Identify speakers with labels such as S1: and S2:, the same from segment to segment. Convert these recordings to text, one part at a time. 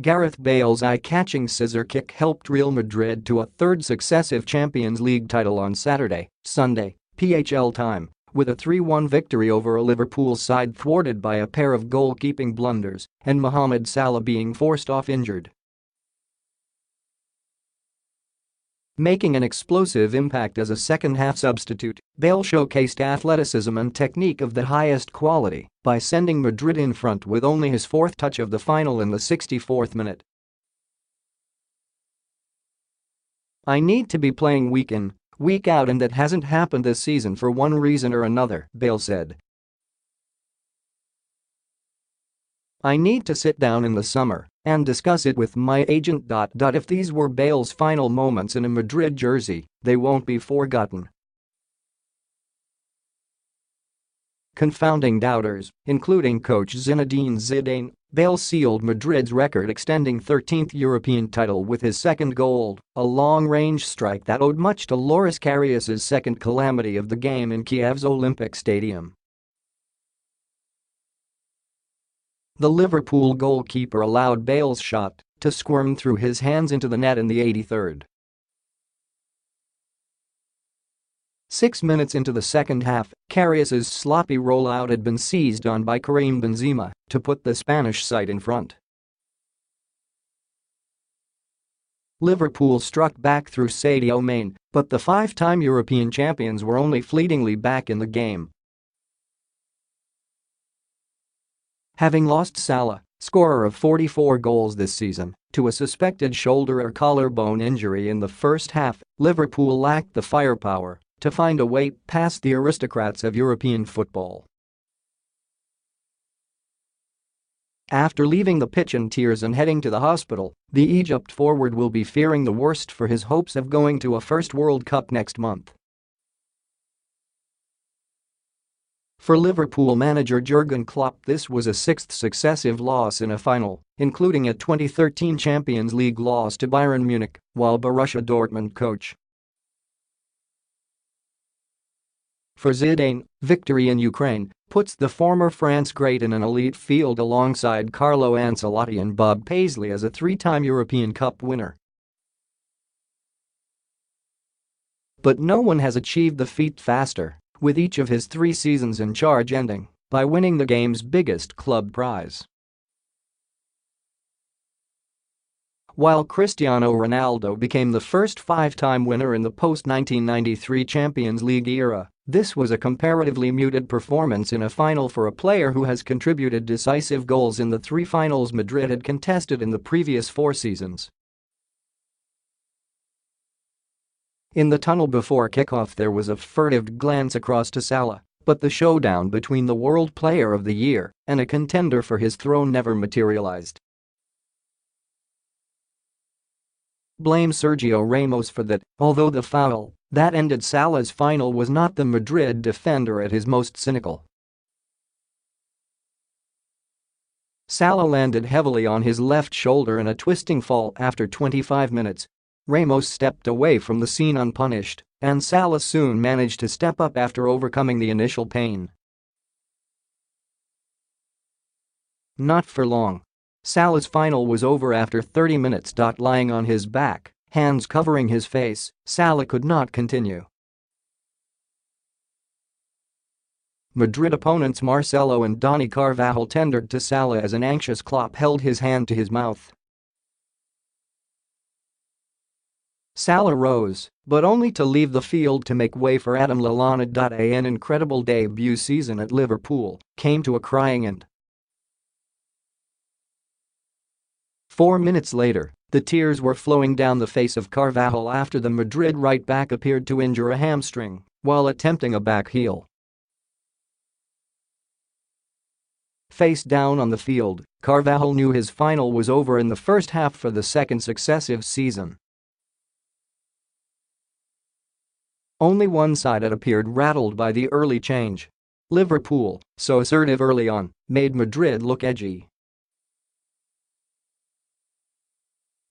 S1: Gareth Bale's eye-catching scissor kick helped Real Madrid to a third successive Champions League title on Sunday, PHL time, with a 3-1 victory over a Liverpool side thwarted by a pair of goalkeeping blunders and Mohamed Salah being forced off injured. Making an explosive impact as a second-half substitute, Bale showcased athleticism and technique of the highest quality by sending Madrid in front with only his fourth touch of the final in the 64th minute. "I need to be playing week in, week out, and that hasn't happened this season for one reason or another," Bale said. "I need to sit down in the summer and discuss it with my agent. If these were Bale's final moments in a Madrid jersey, they won't be forgotten." Confounding doubters, including coach Zinedine Zidane, Bale sealed Madrid's record-extending 13th European title with his second goal, a long-range strike that owed much to Loris Karius' second calamity of the game in Kiev's Olympic Stadium. The Liverpool goalkeeper allowed Bale's shot to squirm through his hands into the net in the 83rd. 6 minutes into the second half, Karius' sloppy rollout had been seized on by Karim Benzema to put the Spanish side in front. Liverpool struck back through Sadio Mane, but the five-time European champions were only fleetingly back in the game. Having lost Salah, scorer of 44 goals this season, to a suspected shoulder or collarbone injury in the first half, Liverpool lacked the firepower to find a way past the aristocrats of European football. After leaving the pitch in tears and heading to the hospital, the Egypt forward will be fearing the worst for his hopes of going to a first World Cup next month. For Liverpool manager Jurgen Klopp, this was a sixth successive loss in a final, including a 2013 Champions League loss to Bayern Munich, while Borussia Dortmund coach. For Zidane, victory in Ukraine puts the former France great in an elite field alongside Carlo Ancelotti and Bob Paisley as a three-time European Cup winner. But no one has achieved the feat faster, with each of his 3 seasons in charge ending by winning the game's biggest club prize. While Cristiano Ronaldo became the first 5-time winner in the post-1993 Champions League era, this was a comparatively muted performance in a final for a player who has contributed decisive goals in the 3 finals Madrid had contested in the previous 4 seasons. In the tunnel before kickoff there was a furtive glance across to Salah, but the showdown between the World Player of the Year and a contender for his throne never materialized. Blame Sergio Ramos for that, although the foul that ended Salah's final was not the Madrid defender at his most cynical. Salah landed heavily on his left shoulder in a twisting fall after 25 minutes. Ramos stepped away from the scene unpunished, and Salah soon managed to step up after overcoming the initial pain. Not for long. Salah's final was over after 30 minutes. Lying on his back, hands covering his face, Salah could not continue. Madrid opponents Marcelo and Dani Carvajal tendered to Salah as an anxious Klopp held his hand to his mouth. Salah rose, but only to leave the field to make way for Adam Lallana. An incredible debut season at Liverpool came to a crying end. 4 minutes later, the tears were flowing down the face of Carvajal after the Madrid right-back appeared to injure a hamstring while attempting a back heel. Face down on the field, Carvajal knew his final was over in the first half for the second successive season. Only one side had appeared rattled by the early change. Liverpool, so assertive early on, made Madrid look edgy.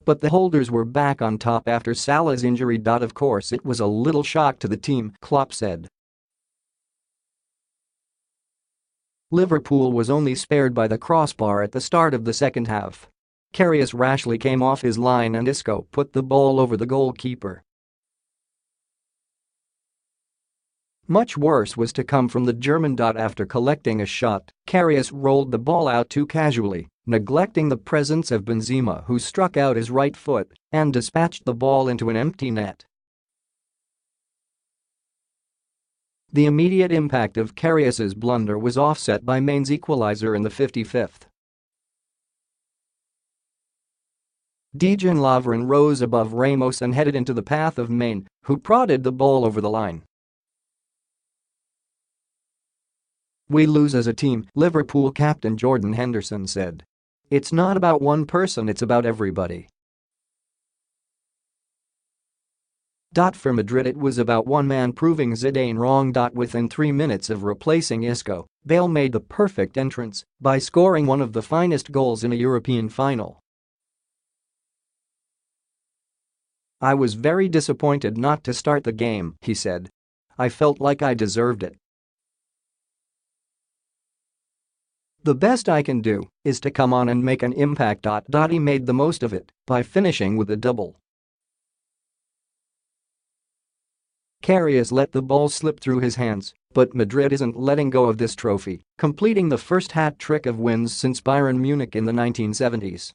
S1: But the holders were back on top after Salah's injury. Of course it was a little shock to the team, Klopp said. Liverpool was only spared by the crossbar at the start of the second half. Karius rashly came off his line and Isco put the ball over the goalkeeper. Much worse was to come from the German. After collecting a shot, Karius rolled the ball out too casually, neglecting the presence of Benzema, who struck out his right foot and dispatched the ball into an empty net. The immediate impact of Karius's blunder was offset by Main's equalizer in the 55th. Dejan Lovren rose above Ramos and headed into the path of Main, who prodded the ball over the line. "We lose as a team," Liverpool captain Jordan Henderson said. "It's not about one person, it's about everybody." For Madrid, it was about one man proving Zidane wrong. Within 3 minutes of replacing Isco, Bale made the perfect entrance by scoring one of the finest goals in a European final. "I was very disappointed not to start the game," he said. "I felt like I deserved it. The best I can do is to come on and make an impact." He made the most of it by finishing with a double. Karius let the ball slip through his hands, but Madrid isn't letting go of this trophy, completing the first hat-trick of wins since Bayern Munich in the 1970s.